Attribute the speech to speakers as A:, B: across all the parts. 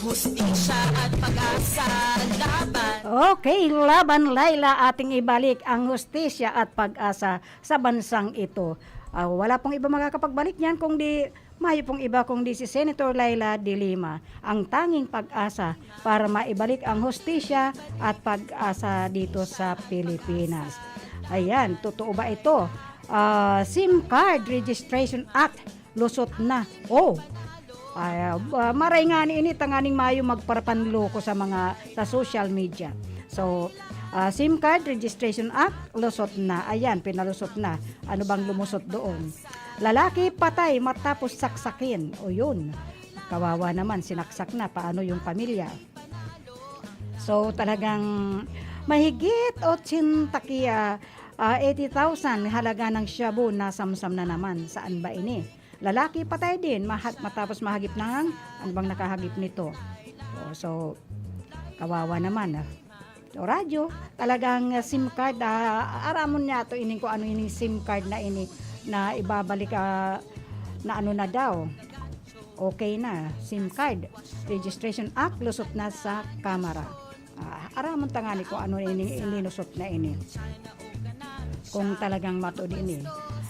A: hustisya at pag-asa laban.
B: Okay, laban Laila, ating ibalik ang hustisya at pag-asa sa bansang ito. Wala pong iba makakapagbalik niyan kung di mayo pong iba kung di si Senator Laila de Lima, ang tanging pag-asa para maibalik ang hustisya at pag-asa dito sa Pilipinas. Ayan, totoo ba ito? SIM Card Registration Act, lusot na. Maray nga ni ini tanganing mayo magparapanloko sa social media. So, SIM Card Registration Act, lusot na. Ayan, pinalusot na. Ano bang lumusot doon? Lalaki patay matapos saksakin. O yun, kawawa naman, sinaksak na. Paano yung pamilya? So, talagang mahigit 80 80,000 halaga ng shabu na samsam na naman. Saan ba ini? Lalaki patay din matapos mahagip ng ano bang nakahagip nito. So kawawa naman. Radyo, talagang SIM card, aramon niya to ining ko ano ining SIM card na ini na ibabalik na ano na daw. Okay na, SIM card Registration Act lusot na sa Kamara. Aramon tangani ko ano ining lusot na ini. Kung talagang mato din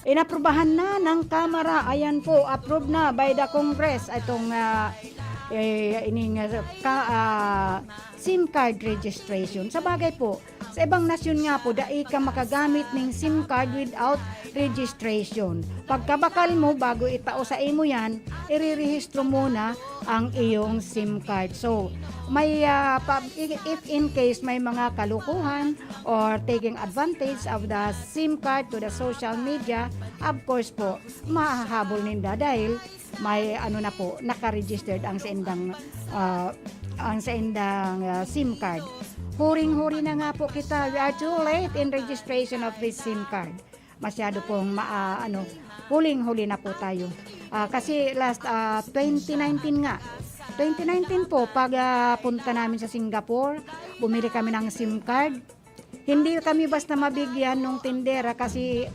B: inaprubahan na ng Kamara. Ayan po, approved na by the Congress itong SIM card registration. Sa bagay po, sa ibang nasyon nga po, dai ka makagamit ng SIM card without registration. Pagkabakal mo, bago itao sa imo yan, irirehistro muna ang iyong SIM card. So, may if in case may mga kalukuhan or taking advantage of the SIM card to the social media, of course po, mahahabol ninda dahil may ano na po, naka-registered ang sa indang SIM card. Huring-huri na nga po kita. We are too late in registration of this SIM card. Masyado pong huling-huli na po tayo. Kasi last 2019 nga. 2019 po, pag punta namin sa Singapore, bumili kami ng SIM card. Hindi kami basta mabigyan ng tindera kasi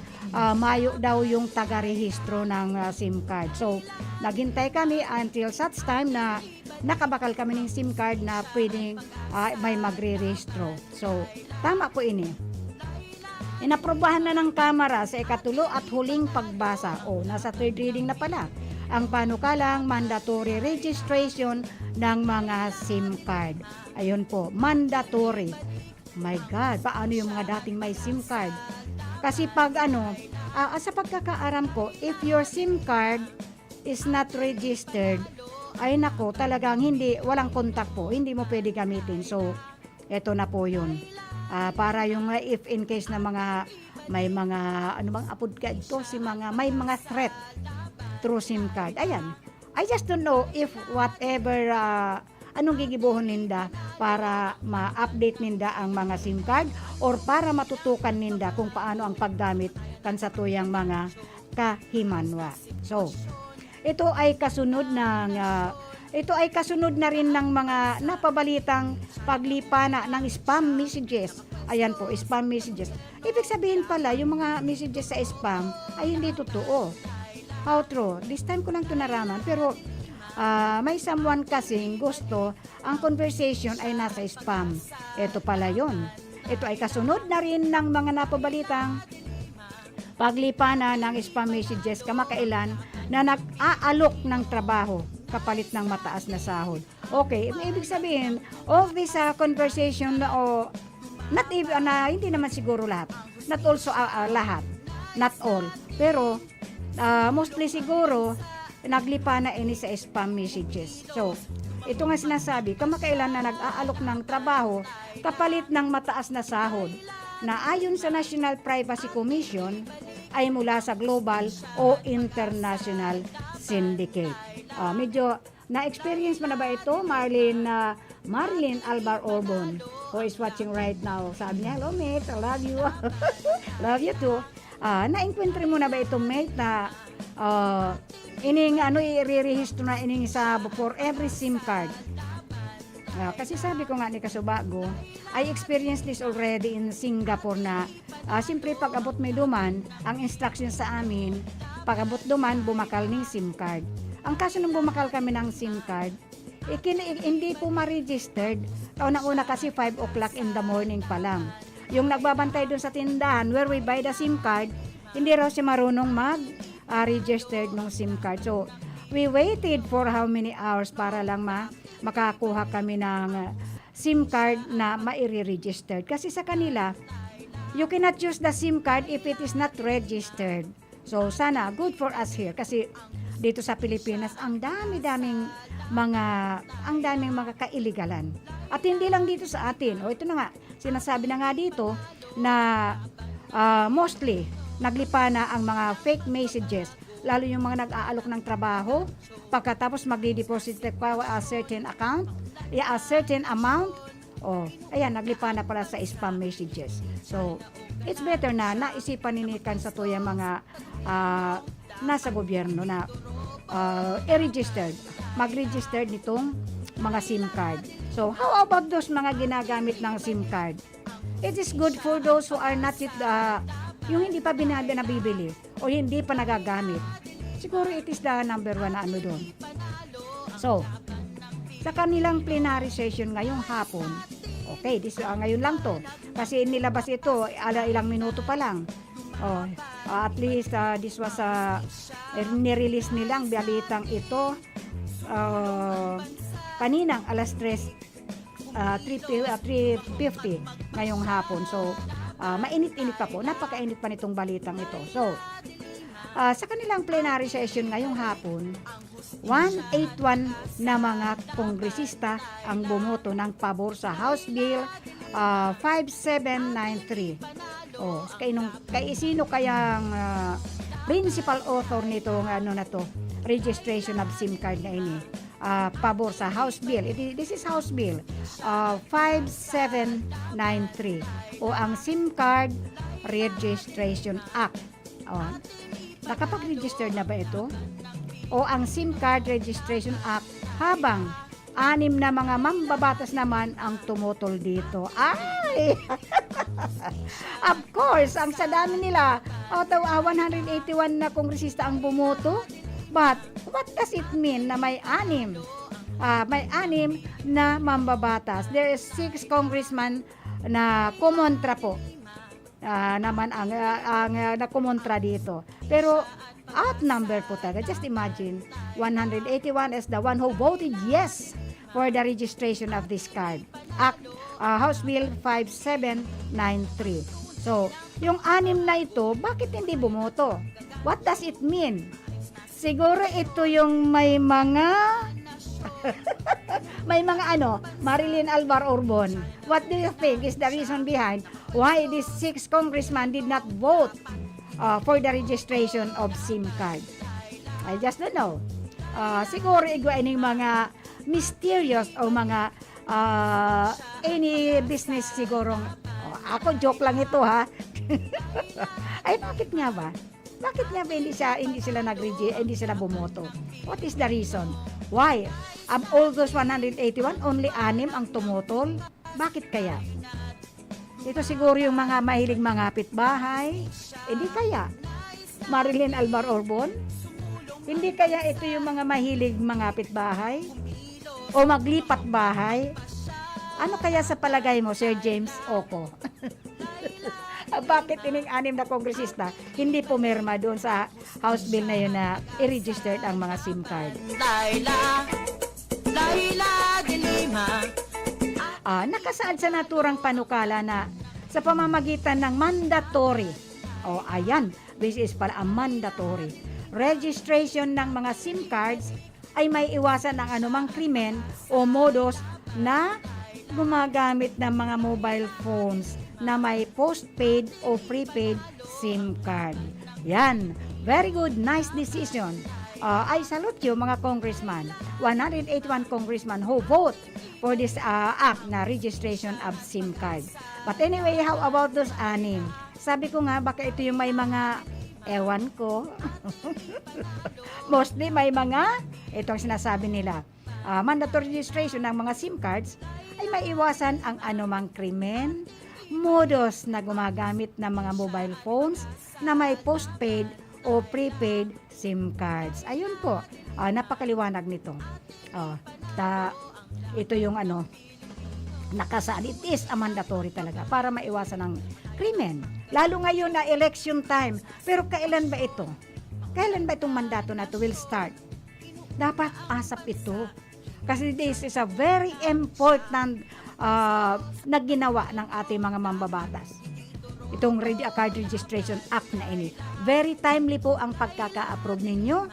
B: mayo daw yung taga-rehistro ng SIM card. So, naghintay kami until such time na nakabakal kami ng SIM card na pwedeng may magre-rehistro. So, tama po ini. Inaprobahan na ng Kamara sa ikatulo at huling pagbasa. Nasa third reading na pala. Ang panukalang mandatory registration ng mga SIM card. Ayun po, mandatory. My God, paano yung mga dating may SIM card? Kasi pag sa pagkakaaram ko, if your SIM card is not registered, ay nako, talagang walang contact po, hindi mo pwede gamitin. So, eto na po yun. Para yung if in case na may mga apod ka ito, may mga threat through SIM card. Ayan. I just don't know if whatever anong gigibuhon ninda para ma-update ninda ang mga SIM card or para matutukan ninda kung paano ang paggamit kan sa tuyang mga kahimanwa. So, ito ay kasunod na rin ng mga napabalitang paglipana ng spam messages. Ayan po, spam messages. Ibig sabihin pala, yung mga messages sa spam ay hindi totoo. How true? This time ko lang ito naraman. Pero may someone kasing gusto ang conversation ay nasa spam. Ito pala yon. Ito ay kasunod na rin ng mga napabalitang paglipana ng spam messages kamakailan na nag-aalok ng trabaho kapalit ng mataas na sahod. Okay, ibig sabihin, all this conversation not even, hindi naman siguro lahat. Not also lahat. Not all. Pero, mostly siguro, naglipa na ini sa spam messages. So, ito nga sinasabi, kamakailan na nag-aalok ng trabaho kapalit ng mataas na sahod na ayon sa National Privacy Commission ay mula sa global o international syndicate. Medyo na-experience mo na ba ito, Marlene Alvar Orbon, who is watching right now? Sabi niya, hello mate, I love you. Love you too. Na-encounter mo na ba ito mate na i-rehistro na ining for every SIM card? Kasi sabi ko nga ni Kasubago, I experienced this already in Singapore na simpre pag abot may duman, ang instruction sa amin, pag abot duman, bumakal ng SIM card. Ang kaso nung bumakal kami ng SIM card, Hindi po ma-registered. Una-una kasi 5 o'clock in the morning pa lang. Yung nagbabantay doon sa tindahan where we buy the SIM card, hindi raw siya marunong mag-registered ng SIM card. So, we waited for how many hours para lang makakuha kami ng SIM card na ma-registered. Kasi sa kanila, you cannot use the SIM card if it is not registered. So, sana, good for us here. Kasi dito sa Pilipinas, ang daming mga kailigalan. At hindi lang dito sa atin. O ito na nga, sinasabi na nga dito na mostly, naglipa na ang mga fake messages. Lalo yung mga nag-aalok ng trabaho, pagkatapos magdi-deposit ka a certain account, a certain amount, ayan, naglipa na pala sa spam messages. So, it's better na naisipan ninikan sa tuya mga nasa gobyerno na i-registered, mag-registered nitong mga SIM card. So, how about those mga ginagamit ng SIM card? It is good for those who are not yet, yung hindi pa nabibili o hindi pa nagagamit. Siguro it is the number 1 na ano doon. So, sa kanilang plenary session ngayong hapon, okay, ngayon lang to. Kasi nilabas ito, ilang minuto pa lang. At least this was nirelease nilang balitang ito kaninang alas 3:50 ngayong hapon. So, mainit-init pa po. Napakainit pa nitong balitang ito. So, sa kanilang plenary session ngayong hapon, 181 na mga kongresista ang bumoto ng pabor sa House Bill 5793. Sino kayang principal author nito registration of SIM card na ini? Pabor sa House Bill. This is House Bill 5793 o ang SIM Card Registration Act. Nakapag-register na ba ito? O ang SIM Card Registration Act habang 6 na mga mambabatas naman ang tumutol dito. Ay! Of course, ang sa dami nila, 181 na kongresista ang bumoto. But, what does it mean na may 6? May 6 na mambabatas. There is 6 congressman na kumontra po. Naman ang nakumontra dito. Pero, outnumber po talaga. Just imagine, 181 is the one who voted yes for the registration of this card. House Bill 5793. So, yung 6 na ito, bakit hindi bumoto? What does it mean? Siguro ito yung may mga Marilyn Alvar Orbon. What do you think is the reason behind why these 6 congressmen did not vote for the registration of SIM card? I just don't know. Siguro igwain yung mga mysterious o mga any business siguro. Ako joke lang ito ha. Ay bakit nga ba? Bakit nga ba hindi sila hindi sila bumoto? What is the reason? Why? Of all those 181, only 6 ang tumutol? Bakit kaya? Ito siguro yung mga mahilig mangapit bahay. Hindi kaya? Marilyn Alvar Orbon? Hindi kaya ito yung mga mahilig mangapit bahay? O maglipat bahay? Ano kaya sa palagay mo, Sir James Oco? Bakit ining 6 na kongresista hindi pumirma doon sa House Bill na yun na i-registered ang mga SIM card? Nakasaad sa naturang panukala na sa pamamagitan ng mandatory, this is pala a mandatory registration ng mga SIM cards ay may iwasan ang anumang krimen o modus na gumagamit ng mga mobile phones na may postpaid o prepaid SIM card. Yan. Very good. Nice decision. I salute you mga congressman. 181 congressman who vote for this act na registration of SIM card. But anyway, how about those 6? Sabi ko nga, baka ito yung may mga ewan ko. Mostly may mga, itong sinasabi nila, mandatory registration ng mga SIM cards ay maiwasan ang anumang krimen, modus na gumagamit ng mga mobile phones na may postpaid o prepaid SIM cards. Ayun po, napakaliwanag nito. ito yung nakasaad. It is a mandatory talaga para maiwasan ng krimen. Lalo ngayon na election time. Pero kailan ba ito? Kailan ba itong mandato na ito will start? Dapat asap ito. Kasi this is a very important na ginawa ng ating mga mambabatas. Itong card registration act na ini. Very timely po ang pagkaka-approve ninyo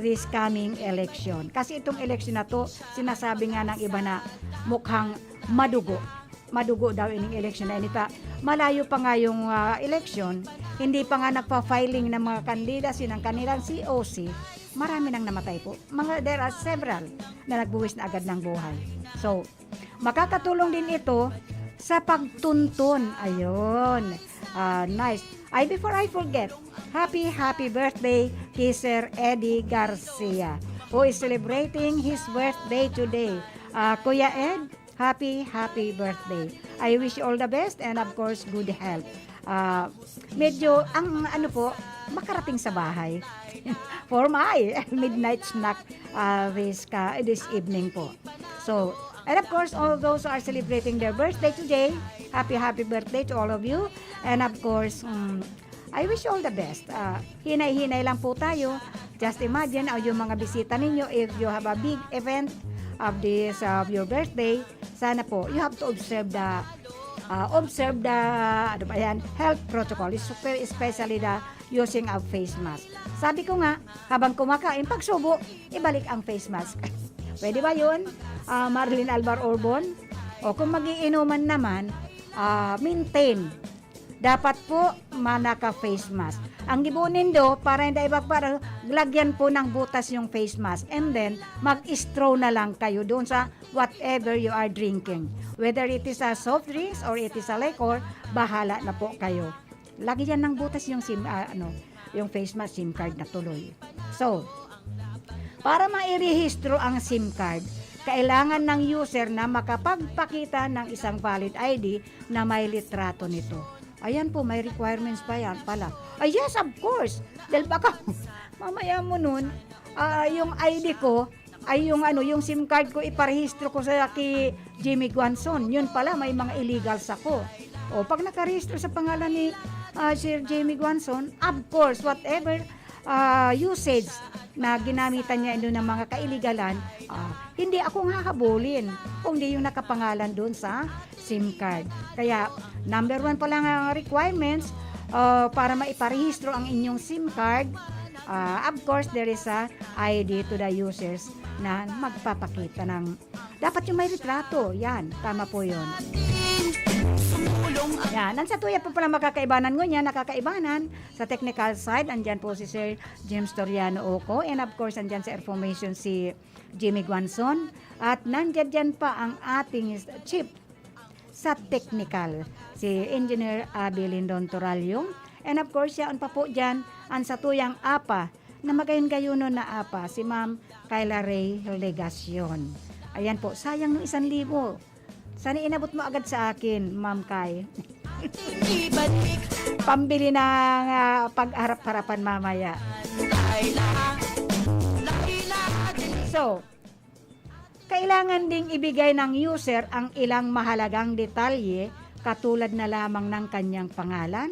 B: this coming election. Kasi itong election na to, sinasabi nga ng iba na mukhang madugo. Madugo daw ining election na inita. Malayo pa nga yung election, hindi pa nga nagpa-filing ng mga kandidacy ng kanilang COC, marami nang namatay po. There are several na nagbuwis na agad ng buhay. So, makakatulong din ito sa pagtuntun. Ayun. Nice. Before I forget, happy birthday kay Sir Eddie Garcia, who is celebrating his birthday today. Kuya Ed, happy birthday. I wish you all the best and of course good health. Medyo ang makarating sa bahay for my midnight snack this evening po. So, and of course all those who are celebrating their birthday today, happy birthday to all of you. And of course, I wish you all the best. Hinay-hinay lang po tayo. Just imagine yung mga bisita ninyo, if you have a big event of your birthday, sana po you have to observe the health protocol, especially the using of face mask. Sabi ko nga, habang kumakain, pagsubo, ibalik ang face mask. Pwede ba yun, Marlene Alvar Orbon? O kung magiinuman naman, maintain. Dapat po manaka-face mask. Ang gibunin do, para hindi para lagyan po ng butas yung face mask. And then, mag-straw na lang kayo doon sa whatever you are drinking. Whether it is a soft drinks or it is a liquor, bahala na po kayo. Lagyan ng butas yung yung face mask, SIM card na tuloy. So, para mairehistro ang SIM card, kailangan ng user na makapagpakita ng isang valid ID na may litrato nito. Ayan po, may requirements pa yan pala. Yes, of course. Dahil baka mamaya mo nun, yung ID ko ay yung SIM card ko iparehistro ko sa kay Jimmy Guanzon. Yun pala, may mga illegals ako. O pag nakarehistro sa pangalan ni Sir Jimmy Guanzon, of course, whatever usage na ginamitan niya doon ng mga kailigalan, hindi akong hahabulin kung di yung nakapangalan doon sa SIM card. Kaya, number 1 pa lang ang requirements para maiparehistro ang inyong SIM card. Of course, there is a ID to the users na magpapakita ng dapat yung may retrato. Yan, tama po yun. Yan, sa tuya po pala makakaibanan niya, nakakaibanan sa technical side. Andyan po si Sir James Toriano Oco, and of course, andyan sa information si Jimmy Guanzon. At nandyan pa ang ating chief sa technical, si Engineer Abby Lindon Toralyong. And of course, yan pa po dyan, ang satuyang apa, na magayon-gayono na apa, si Ma'am Kyla Ray Legacion. Ayan po, sayang ng 1,000. Sana inabot mo agad sa akin, Ma'am Kay. Pambili ng pag-harap-harapan mamaya. So, kailangan ding ibigay ng user ang ilang mahalagang detalye katulad na lamang ng kanyang pangalan,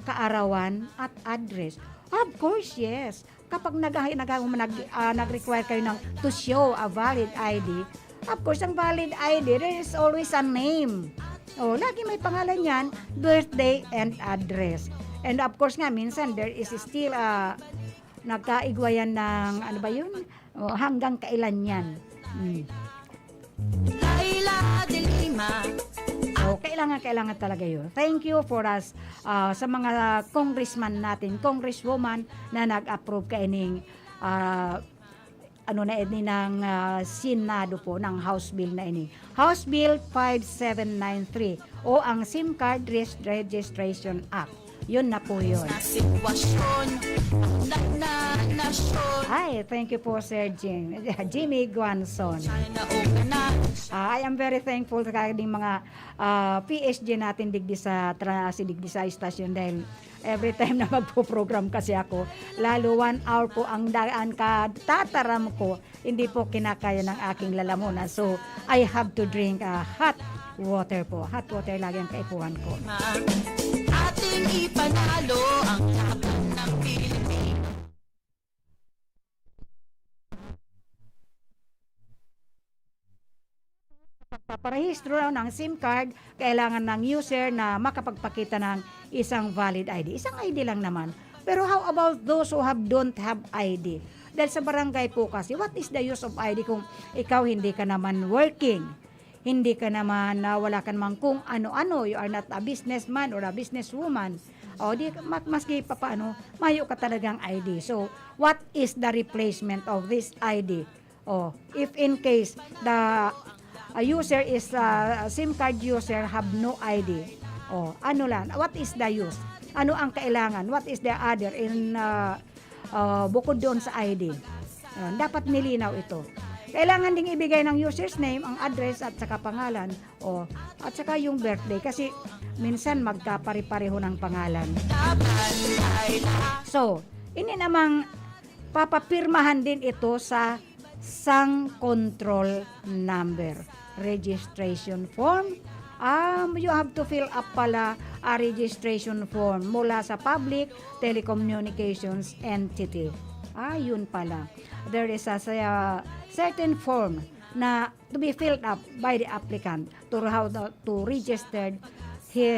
B: kaarawan at address. Of course, yes. Kapag nag-require kayo ng to show a valid ID, of course, ang valid ID, there is always a name. Lagi may pangalan yan, birthday and address. And of course nga, minsan there is still nagkaigwayan ng, hanggang kailan yan. Kailangan talaga yun. Thank you for us sa mga congressman natin, congresswoman na nag-approve kaining ng Senado po ng House Bill na ini. House Bill 5793 o ang SIM Card Registration Act. Yun na po yun.
A: sitwasyon.
B: Ay, thank you po, Sir Jimmy Guanzon.
A: Sana na
B: I am very thankful sa ating mga PSG natin digdi sa digdi sa istasyon dahil every time na magpo-program kasi ako, lalo 1 hour po ang daan tataram ko, hindi po kinakaya ng aking lalamunan. So, I have to drink hot water po. Hot water lagi ang kaipuhan ko.
A: ating ipanalo ang laban ng Pilipinas.
B: Pagpaparehistro ng SIM card, kailangan ng user na makapagpakita ng isang valid ID. Isang ID lang naman. Pero how about those who don't have ID? Dahil sa barangay po kasi, what is the use of ID kung ikaw hindi ka naman working? Hindi ka naman, wala ka naman kung ano-ano, you are not a businessman or a businesswoman. O di, maski pa paano, mayo ka talagang ID. So, what is the replacement of this ID? O, if in case a user is a SIM card user have no ID. O, ano lang, what is the use? Ano ang kailangan? What is the other in bukod doon sa ID? Dapat nilinaw ito. Kailangan ding ibigay ng user's name, ang address at saka pangalan at saka yung birthday kasi minsan magkapare-pareho ng pangalan. So, ini namang papapirmahan din ito sa sang control number registration form. You have to fill up pala a registration form mula sa Public Telecommunications Entity. Yun pala. There is a certain form na to be filled up by the applicant to register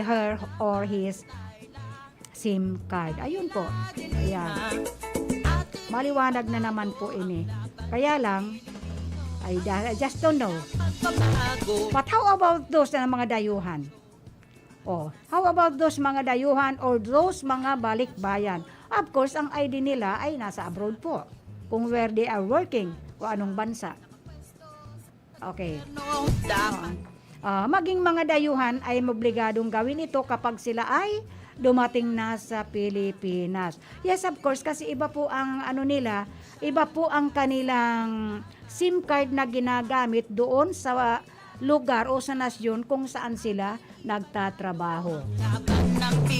B: her or his SIM card. Ayun po. Ayan. Maliwanag na naman po ini. Kaya lang, I just don't know. But how about those na mga dayuhan? How about those mga dayuhan or those mga balikbayan? Of course, ang ID nila ay nasa abroad po. Kung where they are working, kung anong bansa. Okay. Maging mga dayuhan ay obligadong gawin ito kapag sila ay dumating na sa Pilipinas. Yes, of course, kasi iba po ang nila, iba po ang kanilang SIM card na ginagamit doon sa lugar o sa nasyon kung saan sila nagtatrabaho.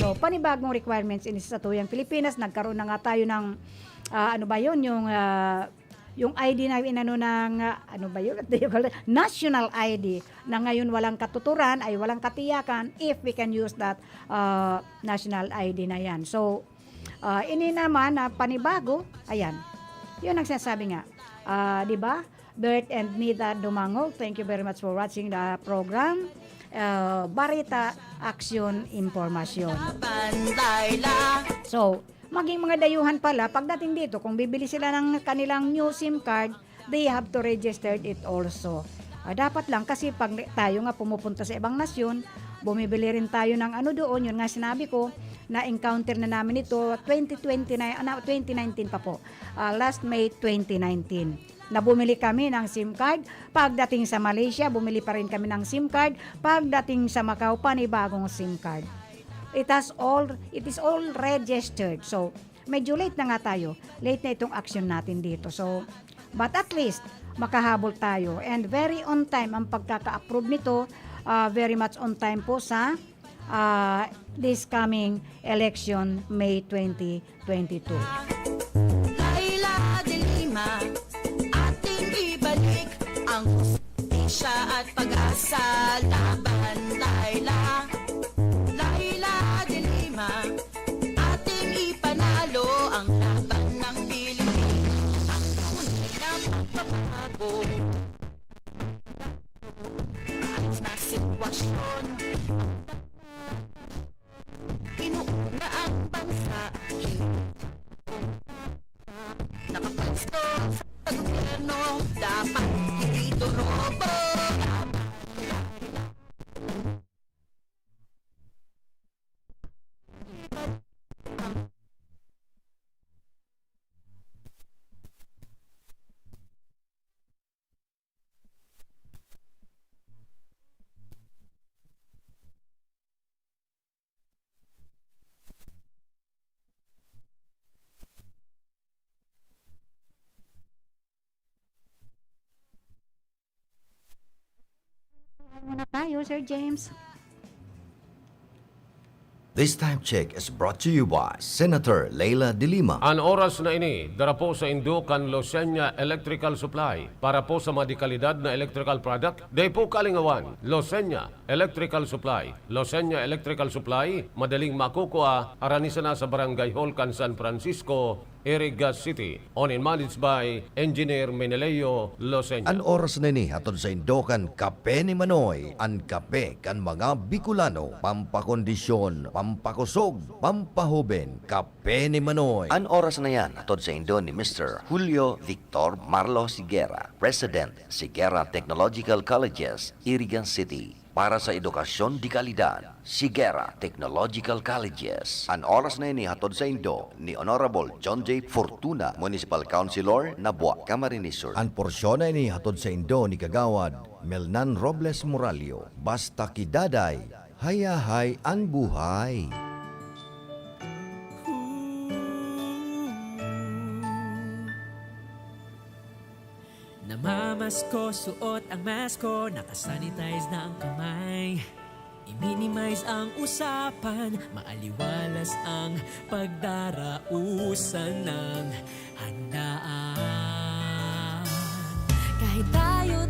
B: So, panibagong requirements sa tuyang Pilipinas, nagkaroon na nga tayo ng yung ID na national ID na ngayon walang katuturan ay walang katiyakan if we can use that national ID na yan. So, ini naman na panibago, ayan, yun ang sinasabi nga. Di ba? Bert and Nita Dumangog, thank you very much for watching the program. Barita, Aksyon, Impormasyon. So, maging mga dayuhan pala, pagdating dito, kung bibili sila ng kanilang new SIM card, they have to register it also. Dapat lang kasi pag tayo nga pumupunta sa ibang nasyon, bumibili rin tayo ng doon, yun nga sinabi ko, na-encounter na namin ito 2019 pa po, last May 2019. Na bumili kami ng SIM card, pagdating sa Malaysia, bumili pa rin kami ng SIM card, pagdating sa Macau, panibagong SIM card. It is all registered. So, medyo late na nga tayo. Late na itong action natin dito. So, but at least, makahabol tayo. And very on time ang pagkaka-approve nito. Very much on time po sa this coming election, May 2022.
A: Laila de Lima, ating ibalik ang hustisya at pag-asa laban. Laila de Lima, ating ipanalo ang laban ng Pilipinas. Ang tunay na pagbabago na sitwasyon. Inuuna ang bansa, nakapwesto sa gobyerno, dapat
B: you, Sir James.
C: This time check is brought to you by Senator Leila de Lima.
D: Ang oras na ini, dara po sa Indukan Losenya Electrical Supply para po sa madikalidad na electrical product. Day po kalingawan, Losenya Electrical Supply. Losenya Electrical Supply, madaling makukuha, aranisa na sa Barangay Holcan, San Francisco, Iriga City. On and managed by Engineer Meneleo Losenya.
C: Ang oras na ini hatod sa Indukan Kape ni Manoy. Ang kape kan mga Bicolano, pampakondisyon, pampakusog, pampahuben. Kape ni Manoy.
E: Ang oras na yan, atod sa Indo ni Mr. Julio Victor Marlo Sigera, President, Sigera Technological Colleges, Irigan City. Para sa edukasyon di kalidad, Sigera Technological Colleges. Ang oras na ini hatod sa Indo ni Honorable John J. Fortuna, Municipal Councilor, Nabua, Camarines Sur.
C: Ang porsyon na ini hatod sa Indo ni Kagawad Melnan Robles Moralio. Basta kidaday, hayahay ang buhay.
F: Namamasko, suot ang masko, nakasanitize na ang kamay. I-minimize ang usapan, maaliwalas ang pagdarausan ng handaan.
G: Kahit tayo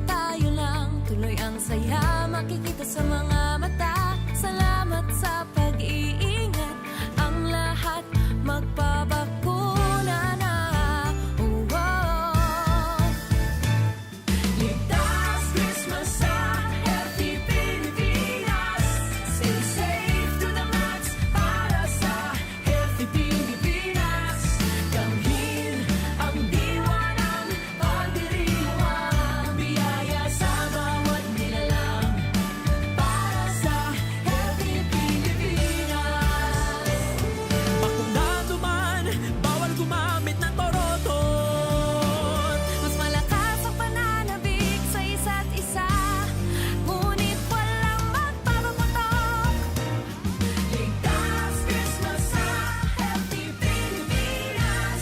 G: lang, tuloy ang saya makikita sa mga mata. Salamat sa pag-iingat, ang lahat magpabakuna na. Oh, oh. Ligtas Christmas sa Healthy Pilipinas. Stay safe to the max para sa Healthy Pilipinas. Gawin ang diwa ng pagdiriwang, biyaya sa bawat nilalang para sa Healthy Pilipinas.
F: Bakunado man, bawal gumamit ng torotot.
G: Mas malakas ang pananabik sa isa't isa, ngunit walang magpapaputok. Ligtas Christmas sa Healthy Pilipinas.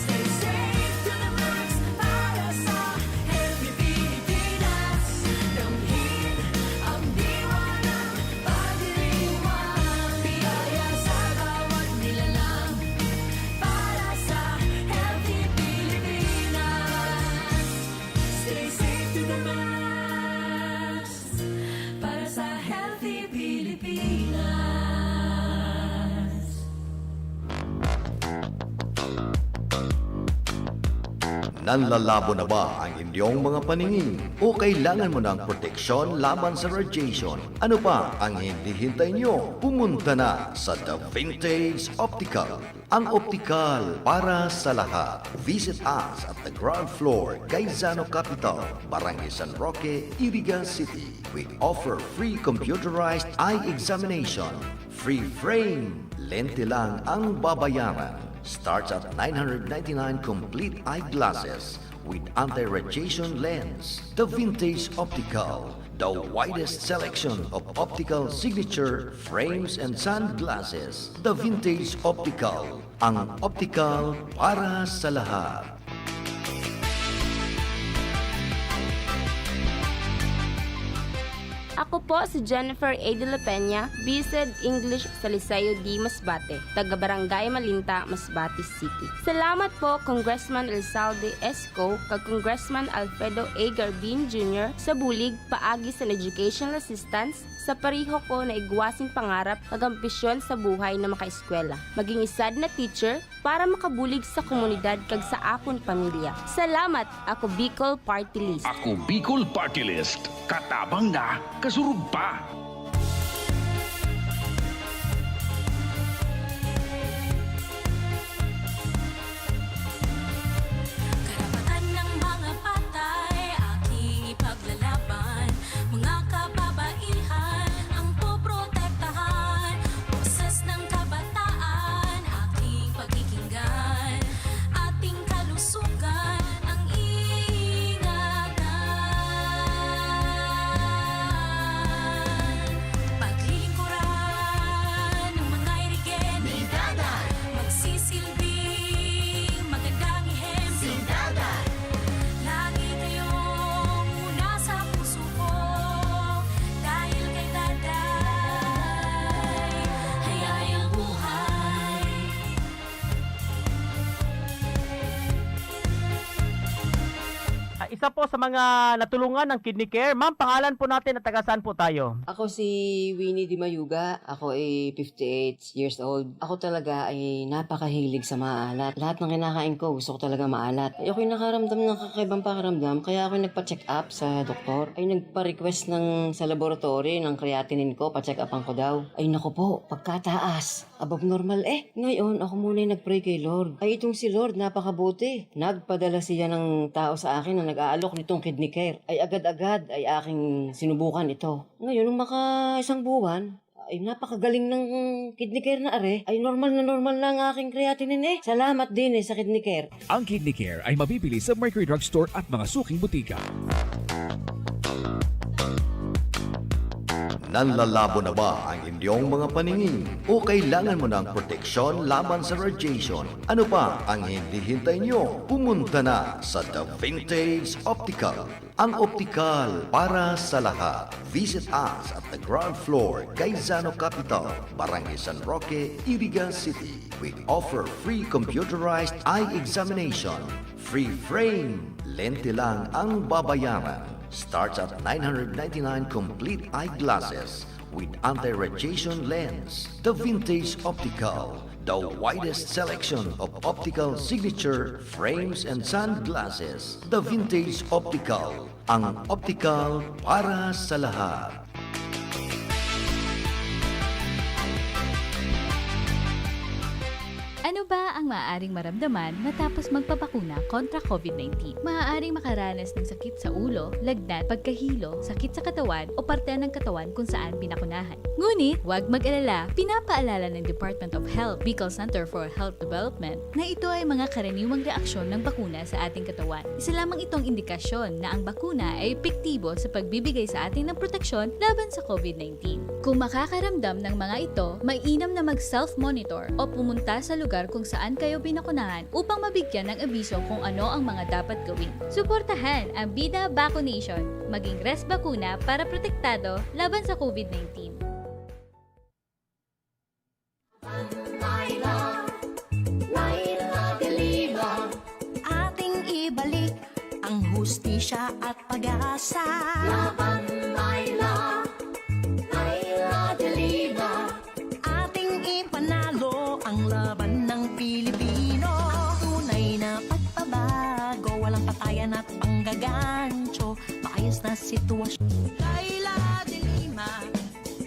G: Stay safe to the max para sa Healthy Pilipinas. Damhin ang diwa ng pagdiriwang, biyaya sa bawat nilalang para sa Healthy Pilipinas. Stay safe to the max para sa Healthy Pilipinas.
C: Nanlalabo na ba ang inyong mga paningin? O kailangan mo ng proteksyon laban sa radiation? Ano pa ang hindi hintay nyo? Pumunta na sa The Vintage Optical. Ang optical para sa lahat. Visit us at the ground floor, Gaisano Capital, Barangay San Roque, Irigan City. We offer free computerized eye examination. Free frame. Lente lang ang babayaran. Starts at 999 complete eyeglasses with anti-radiation lens. The Vintage Optical, the widest selection of optical signature frames and sunglasses. The Vintage Optical, ang optical para sa lahat.
H: Ako po si Jennifer A. de la Peña, BSED English sa Liceo D. Masbate, taga Barangay Malinta, Masbate City. Salamat po Congressman Elsalde Esco kag Congressman Alfredo A. Garbin Jr. sa bulig paagi sa educational assistance sa pariho ko na igwasing pangarap ag ambisyon sa buhay na makaeskwela. Maging isad na teacher para makabulig sa komunidad kag sa akon pamilya. Salamat, ako Bicol Party List.
I: Ako Bicol Party List. Katabang na, kasurug pa.
G: Karapatan ng mga patay, aking ipaglalaban. Mga kababaihan, ang poprotektahan. Boses ng kabataan, aking pagkikinggan. Ating kalusugan, ang iingatan.
J: isa po sa mga natulungan ng Kidney Care. Ma'am, pangalan po natin at taga saan po tayo?
K: Ako si Winnie Di Mayuga. Ako ay 58 years old. Ako talaga ay napakahilig sa maalat. Lahat ng kinakain ko, gusto ko talaga maalat. Ay ako'y nakaramdam ng kakaibang pakiramdam, kaya ako'y nagpa-check up sa doktor. Ay nagpa-request sa laboratory ng creatinine ko, pa-check upan ko daw. Ay naku po, pagkataas, above normal Ngayon, ako muna yung nag-pray kay Lord. Ay itong si Lord, napakabuti. Nagpadala siya ng tao sa akin na nag-aalok nitong Kidney Care. Ay agad-agad ay aking sinubukan ito. Ngayon, nung maka isang buwan, ay napakagaling ng Kidney Care na ay normal na ang aking creatinine Salamat din sa Kidney Care.
L: Ang Kidney Care ay mabibili sa Mercury Drugstore at mga suking butika.
C: Nanlalabo na ba ang inyong mga paningin? O kailangan mo ng proteksyon laban sa radiation? Ano pa ang hindi hintay nyo? Pumunta na sa The Vintage Optical. Ang optical para sa lahat. Visit us at the ground floor, Gaisano Capital, Barangay San Roque, Iriga City. We offer free computerized eye examination. Free frame. Lente lang ang babayaran. Starts at 999 complete eyeglasses with anti-radiation lens. The Vintage Optical, the widest selection of optical signature frames and sunglasses. The Vintage Optical, ang optical para sa lahat.
M: Ano ba ang maaaring maramdaman matapos magpabakuna kontra COVID-19? Maaaring makaranas ng sakit sa ulo, lagnat, pagkahilo, sakit sa katawan o parte ng katawan kung saan pinakunahan. Ngunit, huwag mag-alala, pinapaalala ng Department of Health, Bicol Center for Health Development, na ito ay mga karaniwang reaksyon ng bakuna sa ating katawan. Isa lamang itong indikasyon na ang bakuna ay epektibo sa pagbibigay sa atin ng proteksyon laban sa COVID-19. Kung makakaramdam ng mga ito, mainam na mag-self-monitor o pumunta sa lugar kung saan kayo binakunahan upang mabigyan ng abiso kung ano ang mga dapat gawin. Suportahan ang Bida Vaccination, maging res bakuna para protektado laban sa COVID-19.
N: Ating ibalik ang hustisya at pag-asa. Laban Laila, Laila de Lima. Ating ipanalo ang laban ng Pilipino. Tunay na pagbabago, walang patayan at panggagancho. Maayos na sitwasyon.
A: Laila de Lima,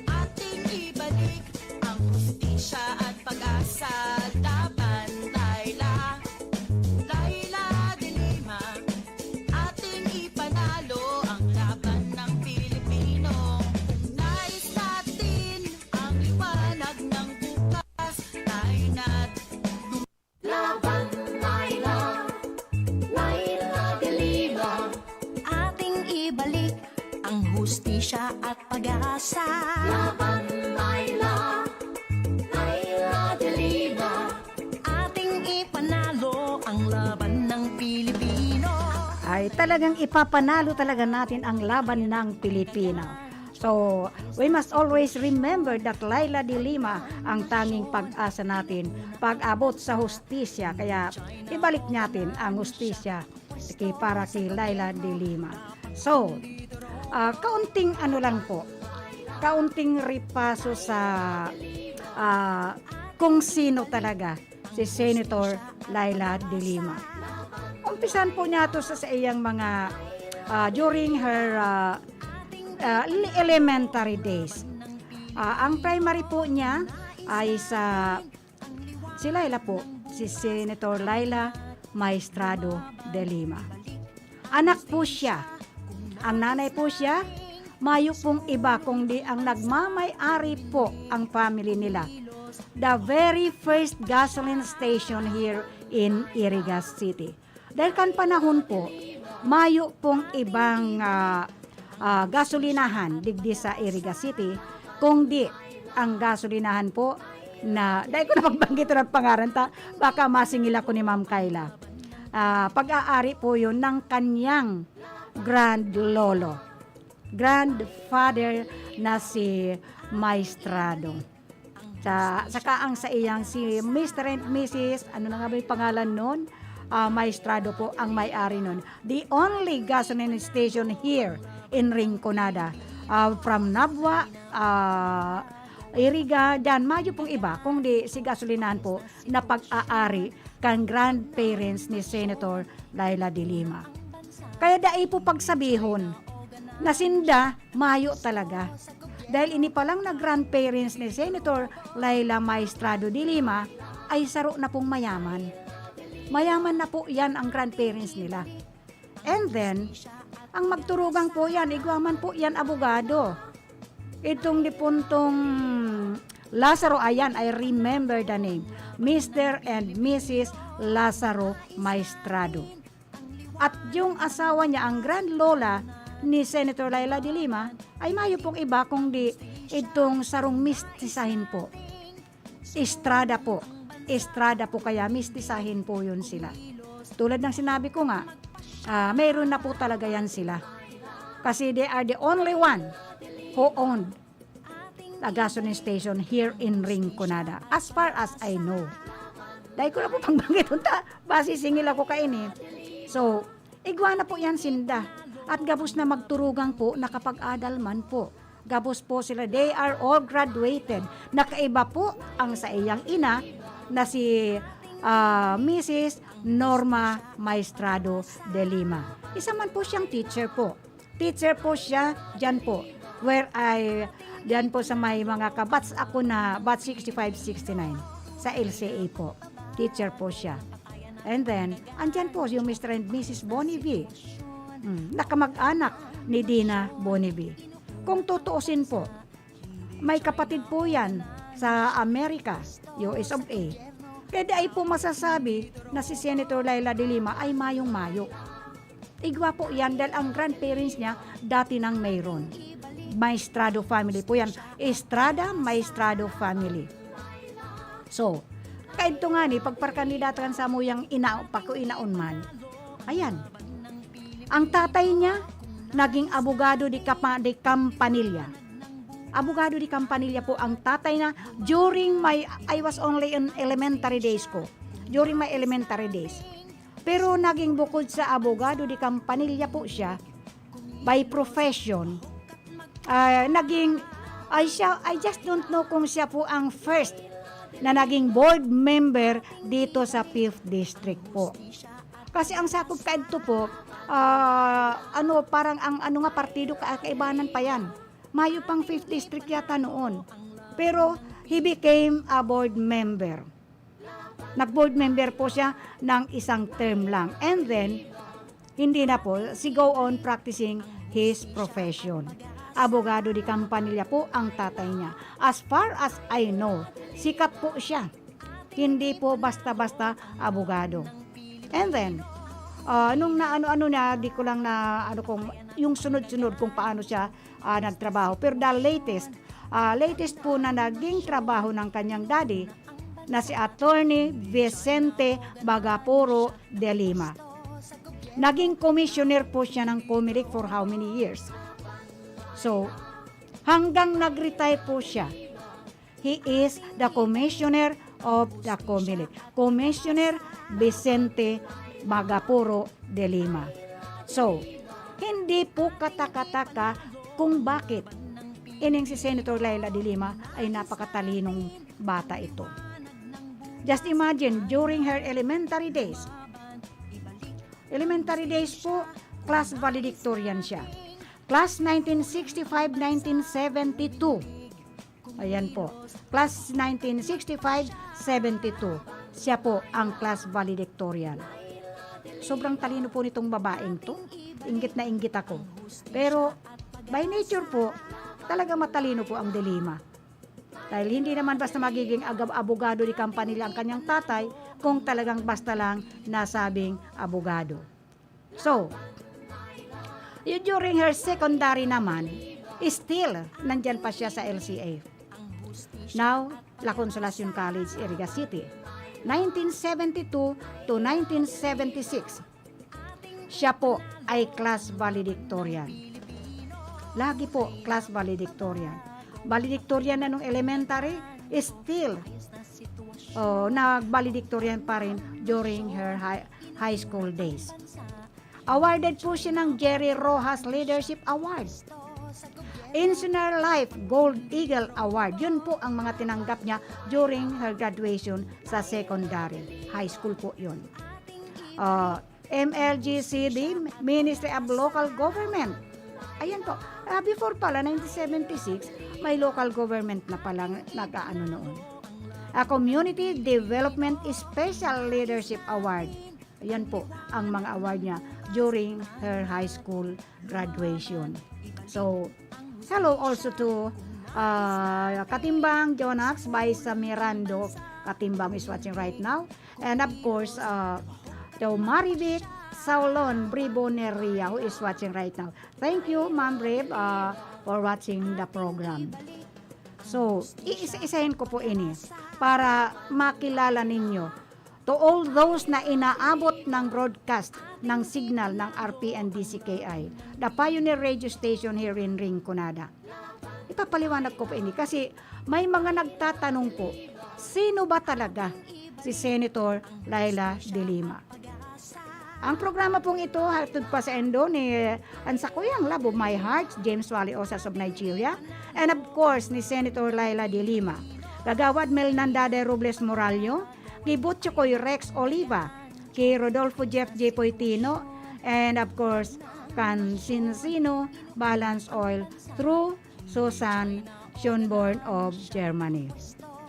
A: ating ibalik ang hustisya at pag-asa. Laban Laila, Laila de Lima, ating ipanalo ang laban ng Pilipino. Nais natin ang liwanag ng bukas. Tayo na't
N: Laban Laila, Laila de Lima. Ating ibalik ang hustisya at pag-asa. Laban Laila, Laila de Lima. Ating ipanalo ang laban ng Pilipino.
B: Ay talagang ipapanalo talaga natin ang laban ng Pilipino. So, we must always remember that Laila de Lima ang tanging pag-asa natin pag-abot sa hustisya. Kaya ibalik natin ang hustisya para kay Laila de Lima. So, kaunting ano lang po, kaunting ripaso sa kung sino talaga si Senator Laila de Lima. Umpisan po niya ito sa iyang mga during her elementary days. Ang primary po niya ay si Laila po, si Senator Laila Maestrado de Lima. Anak po siya. Ang nanay po siya, mayo pong iba kundi ang nagmamay-ari po ang family nila. The very first gasoline station here in Iriga City. Dahil kan panahon po, mayo pong ibang gasolinahan digdi sa Iriga City, kundi ang gasolinahan po na, dahil ko na pagbanggit ng pangalan baka masingil ako ni Ma'am Kayla. Pag-aari po yun ng kanyang grandfather na si Maestrado. Saka ang sa iyang si Mr. and Mrs. ano na nga ba yung pangalan nun? Maestrado po ang may-ari nun. The only gasoline station here in Rinconada. From Nabwa, Iriga, dan mayo pong iba, kung di si gasolinahan po na pag-aari kang grandparents ni Senator Laila de Lima. Kaya dai po pagsabihon, nasinda, mayo talaga. Dahil ini pa lang na grandparents ni Senator Laila Maestrado de Lima, ay saro na pong mayaman. Mayaman na po yan ang grandparents nila. And then, ang magturugang po yan, igwaman po yan abogado. Itong dipuntong Lazaro, ayan, I remember the name, Mr. and Mrs. Lazaro Maestrado. At yung asawa niya, ang grand lola ni Senator Laila de Lima, ay mayo pong iba kung di itong sarong mistisahin po. Estrada po. Estrada po, kaya mistisahin po yun sila. Tulad ng sinabi ko nga, mayroon na po talaga yan sila. Kasi they are the only one who owned a gasoline station here in Rinconada, as far as I know. Dahil ko na po pangbanggit, base singil ako kaini. So, igwa na po yan sinda. At gabos na magturugang po, nakapag-adalman po. Gabos po sila, they are all graduated. Nakaiba po ang sa iyang ina na si Mrs. Norma Maestrado de Lima. Isa man po siyang teacher po. Teacher po siya dyan po. Where dyan po sa may mga kabats ako na batch 65-69 sa LCA po. Teacher po siya. And then, andyan po yung Mr. and Mrs. Bonnevie. Nakamag-anak ni Dina Bonnevie. Kung tutuusin po, may kapatid po yan sa Amerika, US of A. Kaya ay po masasabi na si Senator Laila de Lima ay mayong-mayo. Igwa po yan dahil ang grandparents niya dati nang mayroon. Maestrado family po yan. Estrada Maestrado family. So, kahit ito nga ni, pagparkandidatan sa mo yung inaon man, ayan. Ang tatay niya, naging abogado di Campanilla. Abogado di Campanilla po ang tatay na during I was only in elementary days ko. During my elementary days. Pero naging bukod sa abogado di Campanilla po siya, by profession, I just don't know kung siya po ang first na naging board member dito sa 5th District po. Kasi ang sakop kaadto po, parang ang nga partido kaibanan pa yan. Mayo pang 5th District yata noon. Pero he became a board member. Nag-board member po siya ng isang term lang. And then, hindi na po, si go on practicing his profession. Abogado di Campanilla po ang tatay niya. As far as I know, sikat po siya. Hindi po basta-basta abogado. And then, nung na di ko lang na kung yung sunod-sunod kung paano siya nagtrabaho. Pero the latest po na naging trabaho ng kanyang daddy na si Attorney Vicente Bagaporo de Lima. Naging commissioner po siya ng COMELEC for how many years? So, hanggang nag-retire po siya, he is the commissioner of the COMELEC. Commissioner Vicente Bagaporo de Lima. So, hindi po katakataka kung bakit ining si Senator Laila de Lima ay napakatalinong bata ito. Just imagine, during her elementary days po, class valedictorian siya. Class 1965-1972. Ayan po. Class 1965-72. Siya po ang class valedictorian. Sobrang talino po nitong babaeng to. Inggit na inggit ako. Pero by nature po, talaga matalino po ang de Lima. Dahil hindi naman basta magiging abogado di Campanilla ang kanyang tatay kung talagang basta lang nasabing abogado. So, during her secondary naman, still, nandyan pa siya sa LCA. Now, La Consolacion College, Iriga City. 1972 to 1976. Siya po ay class valedictorian. Lagi po, class valedictorian. Valedictorian na nung elementary, still, nag-valedictorian pa rin during her high school days. Awarded po siya ng Jerry Rojas Leadership Award. Insular Life Gold Eagle Award. Yun po ang mga tinanggap niya during her graduation sa secondary. High school po yun. MLGCD, Ministry of Local Government. Ayan po. Before pala, 1976, may local government na palang nag-aano noon. Community Development Special Leadership Award. Ayan po ang mga award niya during her high school graduation. So, hello also to Katimbang Jonax by Samirando. Katimbang is watching right now. And of course, to Marivic Saulon Briboneria who is watching right now. Thank you, Ma'am Brib, for watching the program. So, iisa-isahin ko po ini para makilala ninyo to all those na inaabot ng broadcast ng signal ng RPNDCKI, the Pioneer Radio Station here in Rinconada. Ipapaliwanag ko po ini kasi may mga nagtatanong po, sino ba talaga si Senator Laila De Lima? Ang programa pong ito hatid pa sa endo ni Ansakuyang Love of My Heart, James Wally Osas of Nigeria, and of course ni Senator Laila De Lima. Gagawad Mel Nandade Robles Moralio, kay Butchokoy Rex Oliva, kay Rodolfo Jeff J. Poitino, and of course, kan Sinsino Balance Oil through Susan Schönborn of Germany.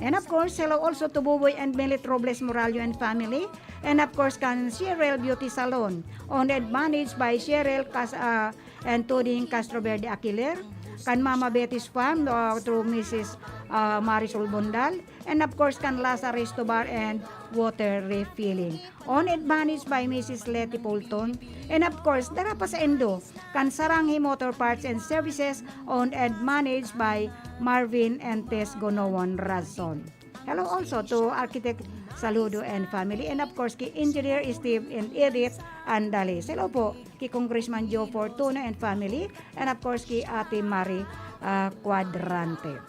B: And of course, hello also to Buboy and Melit Robles Moralio and family. And of course, kan Cheryl Beauty Salon, owned and managed by Cheryl and Tuding Castroverde Aquiler. Kan Mama Betty's Farm through Mrs. Marisol Bondal. And of course, kan Lasa Resto Bar and Water Refilling. Owned and managed by Mrs. Letty Polton. And of course, dara pa sa endo, kan Saranghi Motor Parts and Services, owned and managed by Marvin and Tess Gonowan Razon. Hello also to Architect Saludo and family. And of course, kay Engineer Steve and Edith Andales. Hello po kay Congressman Joe Fortuna and family. And of course, kay Ate Marie Quadrante.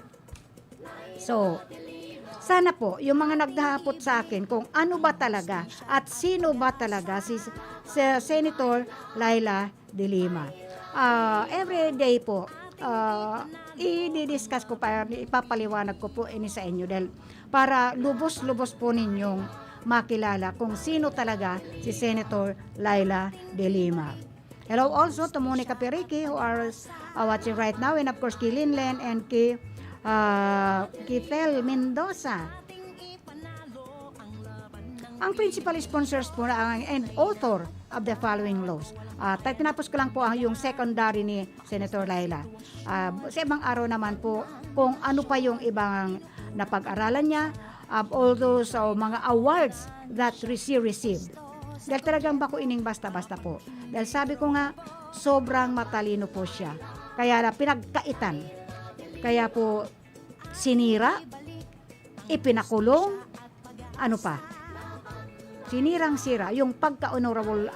B: So, sana po, yung mga nagdahapot sa akin kung ano ba talaga at sino ba talaga si Senator Laila De Lima. Every day po, i-discuss ko pa, ipapaliwanag ko po ini sa inyo dahil para lubos-lubos po ninyong makilala kung sino talaga si Senator Laila De Lima. Hello also to Monica Perique who are watching right now, and of course kay Linlen and kay Tel Mendoza. Ang principal sponsors po and author of the following laws. Tinapos ko lang po yung secondary ni Senator Laila. Sa ibang araw naman po kung ano pa yung ibang napag-aralan niya, all those mga awards that she received. Dahil talagang bako ining basta-basta po. Dahil sabi ko nga, sobrang matalino po siya. Kaya na pinagkaitan. Kaya po sinira, ipinakulong, ano pa? Sinirang-sira yung pagka-honorable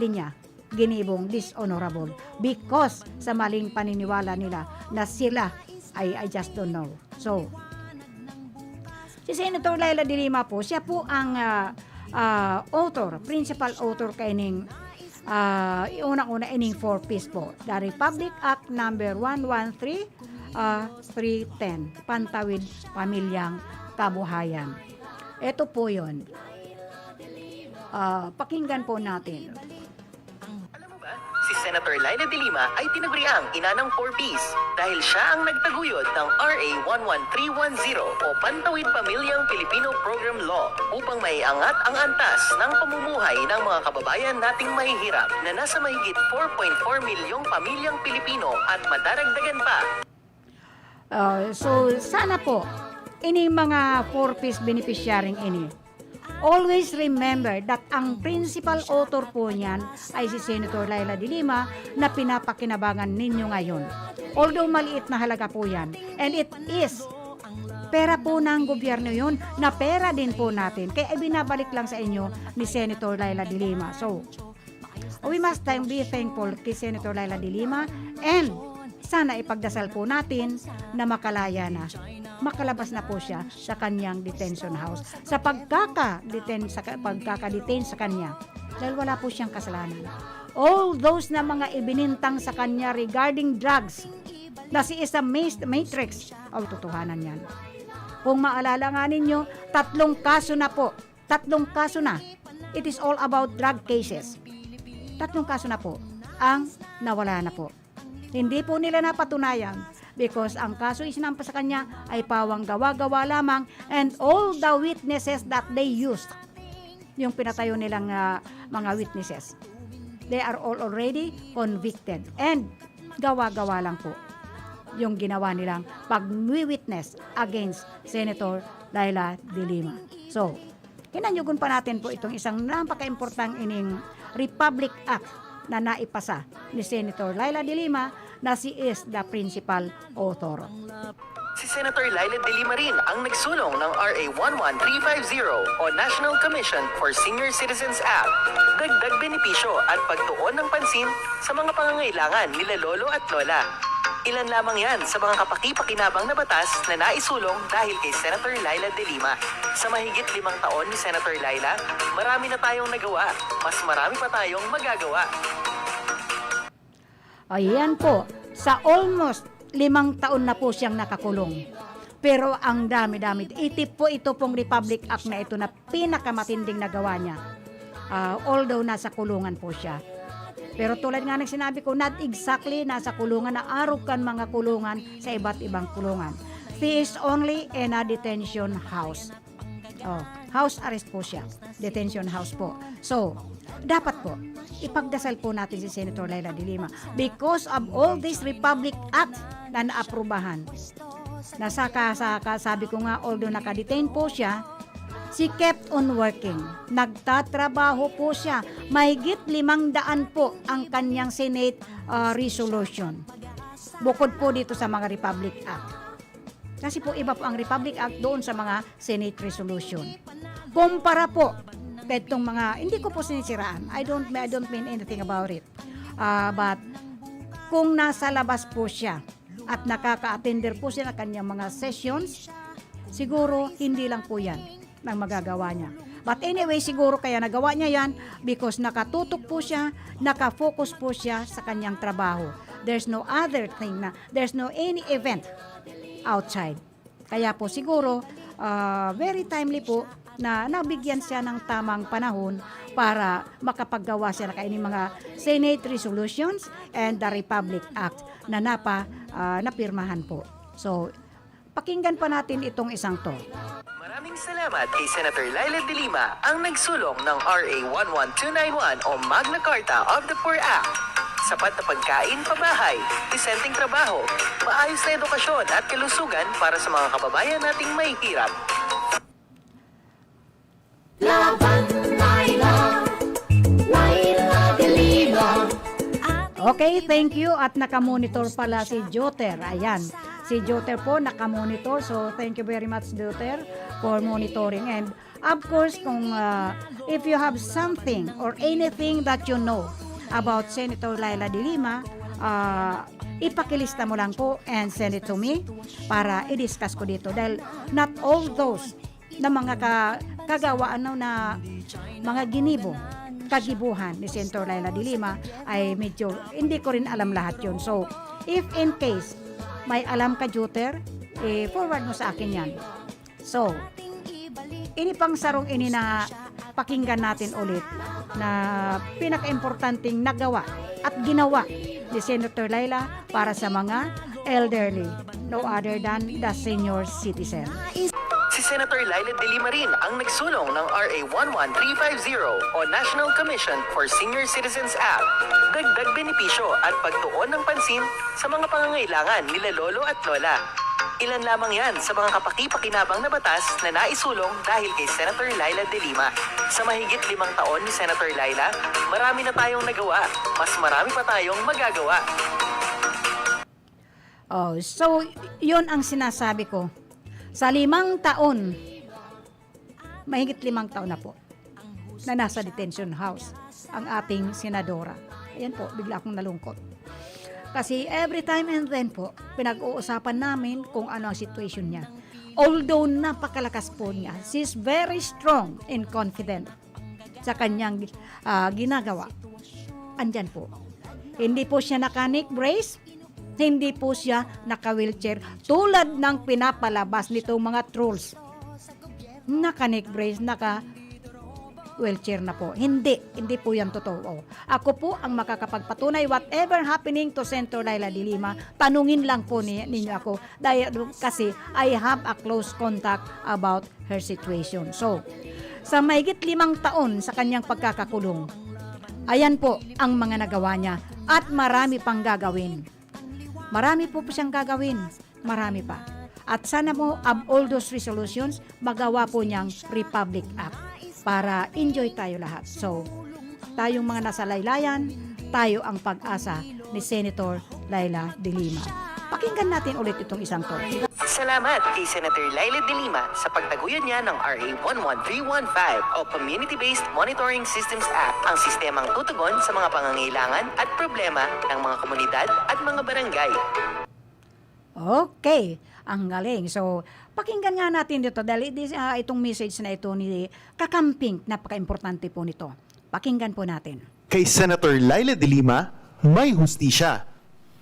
B: niya, ginibong dishonorable because sa maling paniniwala nila na sila I just don't know. So, si Senator Laila De Lima po, siya po ang principal author kaining unang-una ining 4Ps po. The Republic Act number 113-310, Pantawid Pamilyang Kabuhayan. Ito po yun. Pakinggan po natin.
O: Si Senator Laila De Lima ay tinaguriang ina ng 4Ps dahil siya ang nagtaguyod ng RA 11310 o Pantawid Pamilyang Pilipino Program Law upang maiangat ang antas ng pamumuhay ng mga kababayan nating mahihirap na nasa mahigit 4.4 milyong pamilyang Pilipino at madaragdagan pa.
B: So, sana po, ini mga 4Ps beneficiarying ini. Always remember that ang principal author po niyan ay si Senator Laila De Lima na pinapakinabangan ninyo ngayon. Although maliit na halaga po yan. And it is pera po ng gobyerno yun na pera din po natin. Kaya binabalik lang sa inyo ni Senator Laila De Lima. So, we must be thankful kay Senator Laila De Lima and sana ipagdasal po natin na makalaya na. Makalabas na po siya sa kanyang detention house. Sa pagkaka-detain sa kanya. Dahil wala po siyang kasalanan. All those na mga ibinintang sa kanya regarding drugs, na si is a matrix, totohanan yan. Kung maalala nga ninyo, 3 kaso na po. 3 kaso na. It is all about drug cases. 3 kaso na po ang nawala na po. Hindi po nila napatunayan because ang kaso isinampa sa kanya ay pawang gawa-gawa lamang, and all the witnesses that they used, yung pinatayo nilang mga witnesses, they are all already convicted, and gawa-gawa lang po yung ginawa nilang pag-witness against Senator Laila De Lima. So, kinanyugon pa natin po itong isang napaka-importantang ining Republic Act na naipasa ni Senator Laila De Lima, na si is the principal author.
O: Si Senator Laila De Lima rin ang nagsulong ng RA 11350 o National Commission for Senior Citizens Act. Dagdag benepisyo at pagtuon ng pansin sa mga pangangailangan nila lolo at lola. Ilan lamang yan sa mga kapaki-pakinabang na batas na naisulong dahil kay Senator Laila De Lima. Sa mahigit 5 taon ni Senator Laila, marami na tayong nagawa. Mas marami pa tayong magagawa.
B: Ayan po, sa almost 5 taon na po siyang nakakulong. Pero ang dami-dami, itip po ito pong Republic Act na ito na pinakamatinding nagawa niya. Although nasa kulungan po siya. Pero tulad nga ng sinabi ko, not exactly nasa kulungan, naarugan mga kulungan sa iba't ibang kulungan. He is only in a detention house. House arrest po siya. Detention house po. So, dapat po, ipagdasal po natin si Senator Laila De Lima because of all this Republic Act na naaprubahan. Sabi ko nga, although nakadetain po siya, she kept on working. Nagtatrabaho po siya. Mahigit 500 po ang kanyang Senate resolution. Bukod po dito sa mga Republic Act. Kasi po iba po ang Republic Act doon sa mga Senate resolution. Kumpara po itong mga, hindi ko po sinisiraan. I don't mean anything about it. But kung nasa labas po siya at nakaka-attender po siya ng kanyang mga sessions, siguro hindi lang po yan ang magagawa niya. But anyway, siguro kaya nagawa niya yan because nakatutok po siya, nakafocus po siya sa kanyang trabaho. There's no other thing there's no any event outside. Kaya po siguro, very timely po na nabigyan siya ng tamang panahon para makapaggawa siya ng kaining mga Senate resolutions and the Republic Act na napirmahan po. So, pakinggan pa natin itong isang to.
O: Maraming salamat kay Senator Laila De Lima, ang nagsulong ng RA 11291 o Magna Carta of the Poor Act. Sapat na pagkain, pabahay, disenteng trabaho, maayos na edukasyon at kalusugan para sa mga kababayan nating may hirap.
N: Laban Laila, Laila De Lima.
B: Okay, thank you. At nakamonitor pala si Joter. Ayan, si Joter po nakamonitor. So, thank you very much, Joter, for monitoring. And, of course, kung if you have something or anything that you know about Senator Laila De Lima, ipakilista mo lang po and send it to me para i-discuss ko dito. Dahil not all those na mga kagawaan na mga kagibuhan ni Senator Laila De Lima ay medyo hindi ko rin alam lahat yun. So, if in case may alam ka, Juter, forward mo sa akin yan. So, ini pang sarong ini na pakinggan natin ulit na pinaka-importanting nagawa at ginawa ni Senator Laila para sa mga elderly, no other than the senior citizen.
O: Si Senator Laila De Lima rin ang nagsulong ng RA 11350 o National Commission for Senior Citizens Act. Dagdag benepisyo at pagtuon ng pansin sa mga pangangailangan nila lolo at lola. Ilan lamang yan sa mga kapaki-pakinabang na batas na naisulong dahil kay Senator Laila De Lima. Sa mahigit 5 taon ni Senator Laila, marami na tayong nagawa. Mas marami pa tayong magagawa.
B: So, yun ang sinasabi ko. Sa 5 taon, mahigit 5 taon na po, na nasa detention house ang ating senadora. Ayan po, bigla akong nalungkot. Kasi every time and then po, pinag-uusapan namin kung ano ang situation niya. Although napakalakas po niya, she's very strong and confident sa kanyang ginagawa. Andyan po. Hindi po siya naka-neck brace, hindi po siya naka-wheelchair tulad ng pinapalabas nitong mga trolls. Naka-neck brace, naka-wheelchair na po. Hindi po yan totoo. Ako po ang makakapagpatunay whatever happening to Senator Laila de Lima, tanungin lang po ninyo ako dahil kasi I have a close contact about her situation. So, sa mahigit 5 taon sa kanyang pagkakakulong, ayan po ang mga nagawa niya at marami pang gagawin. Marami po siyang gagawin. Marami pa. At sana po of all those resolutions, magawa po niyang Republic Act para enjoy tayo lahat. So, tayong mga nasa laylayan, tayo ang pag-asa ni Senator Laila de Lima. Pakinggan natin ulit itong isang to.
O: Salamat kay Senator Laila de Lima sa pagtaguyod niya ng RA 11315 o Community-Based Monitoring Systems Act, ang sistemang tutugon sa mga pangangailangan at problema ng mga komunidad at mga barangay.
B: Okay, ang galing. So, pakinggan nga natin dito dahil itong message na ito ni Kakamping, napaka-importante po nito. Pakinggan po natin.
P: Kay Senator Laila de Lima, may hustisya.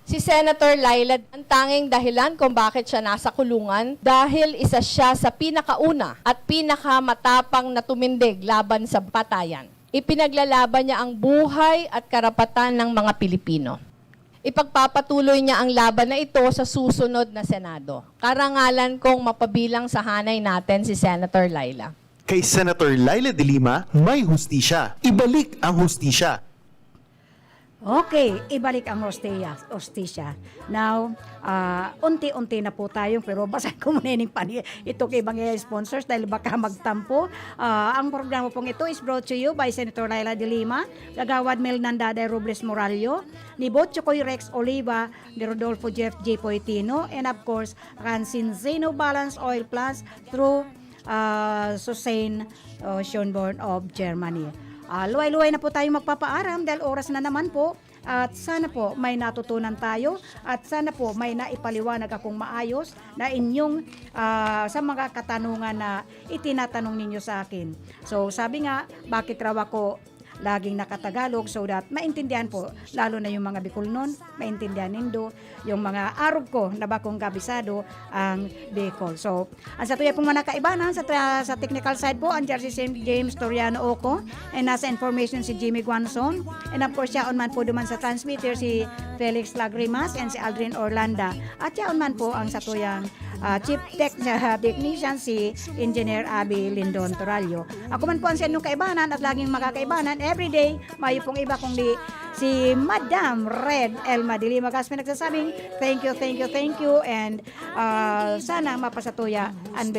Q: Si Senator Laila, ang tanging dahilan kung bakit siya nasa kulungan dahil isa siya sa pinakauna at pinakamatapang na tumindig laban sa patayan. Ipinaglalaban niya ang buhay at karapatan ng mga Pilipino. Ipagpapatuloy niya ang laban na ito sa susunod na Senado. Karangalan kong mapabilang sa hanay natin si Senator Laila.
P: Kay Senator Laila de Lima, may hustisya. Ibalik ang hustisya.
B: Okay, ibalik ang hostisya. Now, unti-unti na po tayo, pero basahin ko muna ito kay ibang sponsors dahil baka magtampo. Ang programa pong ito is brought to you by Senator Laila de Lima, Gagawad Mel Nandada Robles Morallo, ni Botchokoy Rex Oliva, ni Rodolfo Jeff J. Poitino, and of course, Zeno Balance Oil Plus through Susain Schönborn of Germany. Luway-luway na po tayo magpapaaram dahil oras na naman po at sana po may natutunan tayo at sana po may naipaliwanag akong maayos na inyong sa mga katanungan na itinatanong ninyo sa akin. So sabi nga, bakit raw ako laging nakatagalog so that maintindihan po, lalo na yung mga Bicolnon, maintindihan nindo, yung mga Arog ko na bakong kabisado ang Bicol. So, ang sa tuya pong mga nakaibanan, sa technical side po, ang si James Toriano Oco, and nasa information si Jimmy Guanzon, and of course, yaon man po duman sa transmitter si Felix Lagrimas and si Aldrin Orlanda, at yaon man po ang sa tuyang chief technician si Engineer Abby Lindon Torallo. Ako man po ang sa inyong kaibanan at laging makakaibanan everyday, mayo pong iba kung di si Madam Red Elma de Lima Casme nagsasabing thank you and sana mapasatuya ang